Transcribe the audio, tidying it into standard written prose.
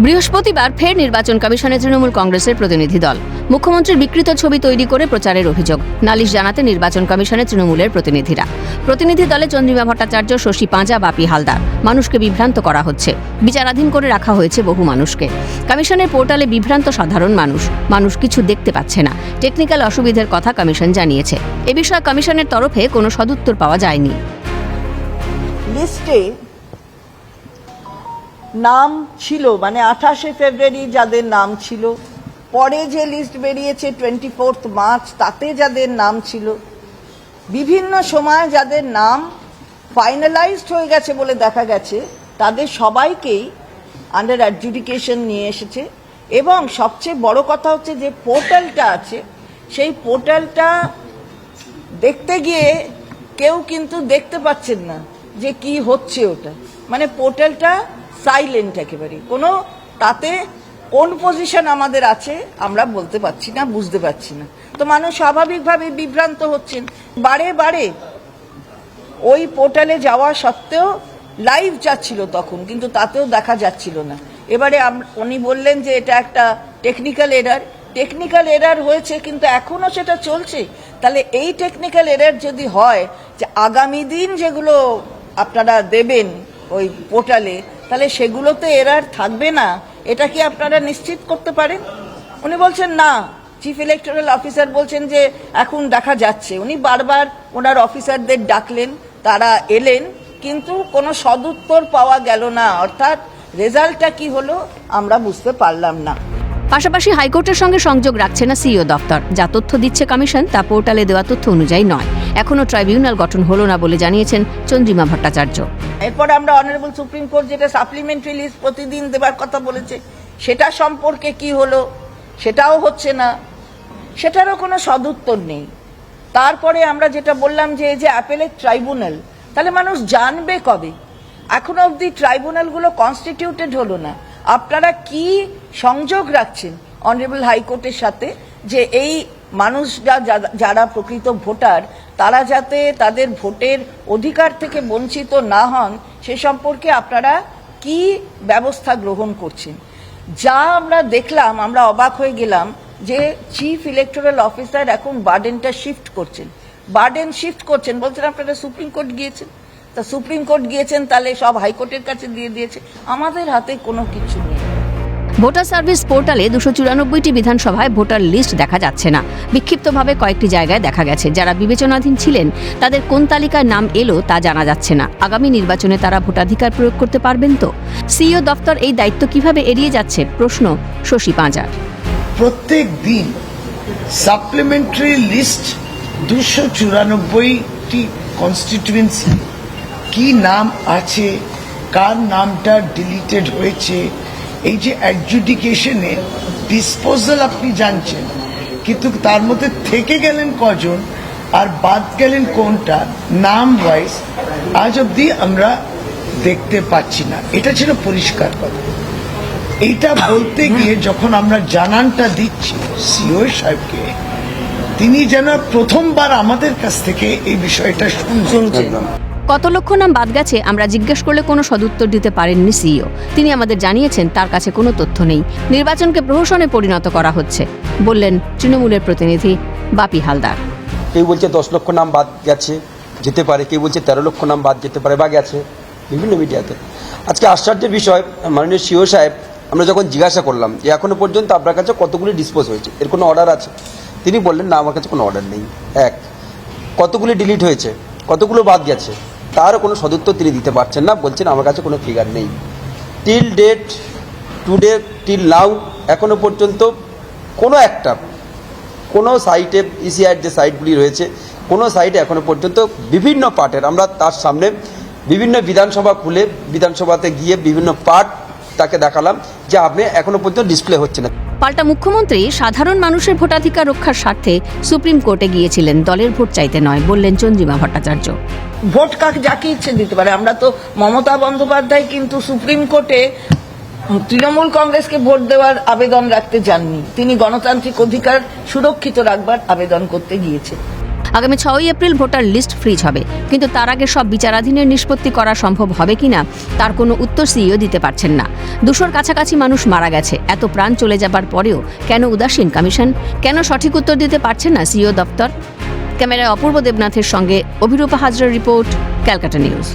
বৃহস্পতিবার ফের নির্বাচন কমিশনে তৃণমূল কংগ্রেসের প্রতিনিধি দল। মুখ্যমন্ত্রীর বিকৃত ছবি তৈরি করে প্রচারের অভিযোগ। নালিশ জানাতে নির্বাচন কমিশনে তৃণমূলের প্রতিনিধিরা। প্রতিনিধি দলে চন্দ্রিমা ভট্টাচার্য, শশী পাঁজা, বাপি হালদার। মানুষকে বিভ্রান্ত করা হচ্ছে। বিচারাধীন করে রাখা হয়েছে বহু মানুষকে। কমিশনের পোর্টালে বিভ্রান্ত সাধারণ মানুষ কিছু দেখতে পাচ্ছে না। টেকনিক্যাল অসুবিধার কথা কমিশন জানিয়েছে। এ বিষয়ে কমিশনের তরফে কোনো সদুত্তর পাওয়া যায়নি। লিস্টে নাম ছিল, মানে 28শে ফেব্রুয়ারি যাদের নাম ছিল, পরে যে লিস্ট বেরিয়েছে 24 মার্চ তাতে যাদের নাম ছিল, বিভিন্ন সময় যাদের নাম ফাইনালাইজড হয়ে গেছে বলে দেখা গেছে, তাদের সবাইকেই আন্ডার অ্যাডজুডিকেশন নিয়ে এসেছে। এবং সবচেয়ে বড় কথা হচ্ছে যে পোর্টালটা আছে, সেই পোর্টালটা দেখতে গিয়ে কেউ কিন্তু দেখতে পাচ্ছেন না যে কি হচ্ছে ওটা, মানে পোর্টালটা সাইলেন্ট একেবারে, কোনো তাতে কোন পজিশন আমাদের আছে আমরা বলতে পারছি না, বুঝতে পারছি না। তো মানুষ স্বাভাবিকভাবে বিভ্রান্ত হচ্ছেন। বারে বারে ওই পোর্টালে যাওয়া সত্ত্বেও লাইভ যাচ্ছিল তখন, কিন্তু তাতেও দেখা যাচ্ছিল না। এবারে উনি বললেন যে এটা একটা টেকনিক্যাল এরার হয়েছে, কিন্তু এখনো সেটা চলছে। তাহলে এই টেকনিক্যাল এরার যদি হয়, যে আগামী দিন যেগুলো আপনারা দেবেন ওই পোর্টালে, তাহলে সেগুলোতে এরার থাকবে না, এটা কি আপনারা নিশ্চিত করতে পারেন? উনি বলছেন না, চিফ ইলেকটোরাল অফিসার বলছেন যে এখন দেখা যাচ্ছে। উনি বারবার ওনার অফিসারদের ডাকলেন, তারা এলেন, কিন্তু কোনো সদুত্তর পাওয়া গেল না। অর্থাৎ রেজাল্টটা কি হলো আমরা বুঝতে পারলাম না। পাশাপাশি হাইকোর্টের সঙ্গে সংযোগ রাখছে না সিইও দপ্তর। যা তথ্য দিচ্ছে কমিশন তা পোর্টালে দেওয়া তথ্য অনুযায়ী নয়। এখনো ট্রাইব্যুনাল গঠন হলো না বলে জানিয়েছেন চন্দ্রিমা ভট্টাচার্য। এরপর আমরা অনারেবল সুপ্রিম কোর্ট যেটা সাপ্লিমেন্টারি লিস্ট প্রতিদিন দেবার কথা বলেছে, সেটা সম্পর্কে কি হলো, সেটাও হচ্ছে না, সেটারও কোনো সদুত্তর নেই। তারপরে আমরা যেটা বললাম যে এই যে অ্যাপেলেট ট্রাইব্যুনাল, তাহলে মানুষ জানবে কবে? এখনো অবধি ট্রাইব্যুনালগুলো কনস্টিটিউটেড হলো না। আপনারা কি সংযোগ রাখছেন অনারেবল হাইকোর্টের সাথে, যে এই মানুষরা যারা প্রকৃত ভোটার, তারা যাতে তাদের ভোটের অধিকার থেকে বঞ্চিত না হন, সে সম্পর্কে আপনারা কি ব্যবস্থা গ্রহণ করছেন? যা আমরা দেখলাম, আমরা অবাক হয়ে গেলাম যে চিফ ইলেকটোরাল অফিসার এখন বার্ডেনটা শিফট করছেন। বলছেন আপনারা সুপ্রিম কোর্ট গিয়েছেন, তা সুপ্রিম কোর্ট গিয়েছেন তাহলে সব হাইকোর্টের কাছে দিয়ে দিয়েছে। আমাদের হাতে কোনো কিছু নেই। ভোটার সার্ভিস পোর্টালে 294টি বিধানসভায় ভোটার লিস্ট দেখা যাচ্ছে না। বিক্ষিপ্তভাবে কয়েকটি জায়গায় দেখা গেছে। যারা বিবেচনাধীন ছিলেন তাদের কোন তালিকায় নাম এলো তা জানা যাচ্ছে না। আগামী নির্বাচনে তারা ভোটাধিকার প্রয়োগ করতে পারবেন তো? সিইও দপ্তর এই দায়িত্ব কিভাবে এড়িয়ে যাচ্ছে, প্রশ্ন শশী পাঁজার। প্রত্যেক দিন সাপ্লিমেন্টারি লিস্ট 294টি কনস্টিটিউয়েন্সি, কি নাম আছে, কার নামটা ডিলিটেড হয়েছে, এই যে অ্যাডজুডিকেশনে ডিসপোজাল আপনি জানছেন, কিন্তু তার মধ্যে থেকে গেলেন কজন আর বাদ গেলেন কোনটা, নাম ওয়াইজ আজ অব্দি আমরা দেখতে পাচ্ছি না। এটা ছিল পরিষ্কার কথা। এইটা বলতে গিয়ে যখন আমরা জানানটা দিচ্ছি সিও সাহেবকে, তিনি যেন প্রথমবার আমাদের কাছ থেকে এই বিষয়টা শুনছেন। কত লক্ষ নাম বাদ গেছে আমরা জিজ্ঞেস করলে কোনো সদুত্তর দিতে পারেননি সিইও। তিনি আমাদের জানিয়েছেন তার কাছে কোনো তথ্য নেই। নির্বাচনকে প্রহসনে পরিণত করা হচ্ছে বললেন তৃণমূলের প্রতিনিধি বাপি হালদার। কেউ বলছে 10 লক্ষ নাম বাদ গেছে, যেতে পারে, কেউ বলছে 13 লক্ষ নাম বাদ যেতে পারে বা গেছে বিভিন্ন মিডিয়াতে। আজকে আশ্চর্যের বিষয়, মাননীয় সিও সাহেব, আমরা যখন জিজ্ঞাসা করলাম যে এখনো পর্যন্ত আপনার কাছে কতগুলি ডিসপোজ হয়েছে, এর কোনো অর্ডার আছে, তিনি বললেন না, আমার কাছে কোনো অর্ডার নেই। কতগুলি ডিলিট হয়েছে, কতগুলো বাদ গেছে, তারও কোনো সদুত্তর তিনি দিতে পারছেন না। বলছেন আমার কাছে কোনো ফিগার নেই। Till date, today, till now, এখনো পর্যন্ত কোনো সাইটে, ইসিআইয়ের যে সাইটগুলি রয়েছে, কোনো সাইটে এখনো পর্যন্ত বিভিন্ন পার্টের, আমরা তার সামনে বিভিন্ন বিধানসভা খুলে বিধানসভাতে গিয়ে বিভিন্ন পার্ট তাকে দেখালাম যে আপনি এখনো পর্যন্ত ডিসপ্লে হচ্ছে না। পাল্টা মুখ্যমন্ত্রী সাধারণ মানুষের ভোটাধিকার রক্ষার স্বার্থে সুপ্রিম কোর্টে গিয়েছিলেন, দলের ভোট চাইতে নয়, বললেন চন্দ্রিমা ভট্টাচার্য। ভোট কাকে যাকে ইচ্ছে দিতে পারে। আমরা তো মমতা বন্দ্যোপাধ্যায় কিন্তু সুপ্রিম কোর্টে তৃণমূল কংগ্রেসকে ভোট দেওয়ার আবেদন রাখতে যাননি, তিনি গণতান্ত্রিক অধিকার সুরক্ষিত রাখবার আবেদন করতে গিয়েছেন। আগামী 6ই এপ্রিল ভোটার লিস্ট ফ্রিজ হবে, কিন্তু তার আগে সব বিচারাধীনের নিষ্পত্তি করা সম্ভব হবে কিনা তার কোনো উত্তর সিইও দিতে পারছেন না। 200-র কাছাকাছি মানুষ মারা গেছে, এত প্রাণ চলে যাবার পরেও কেন উদাসীন কমিশন? কেন সঠিক উত্তর দিতে পারছেন না সিইও দপ্তর? ক্যামেরায় অপূর্ব দেবনাথের সঙ্গে অভিরূপা হাজরার রিপোর্ট, ক্যালকাটা নিউজ।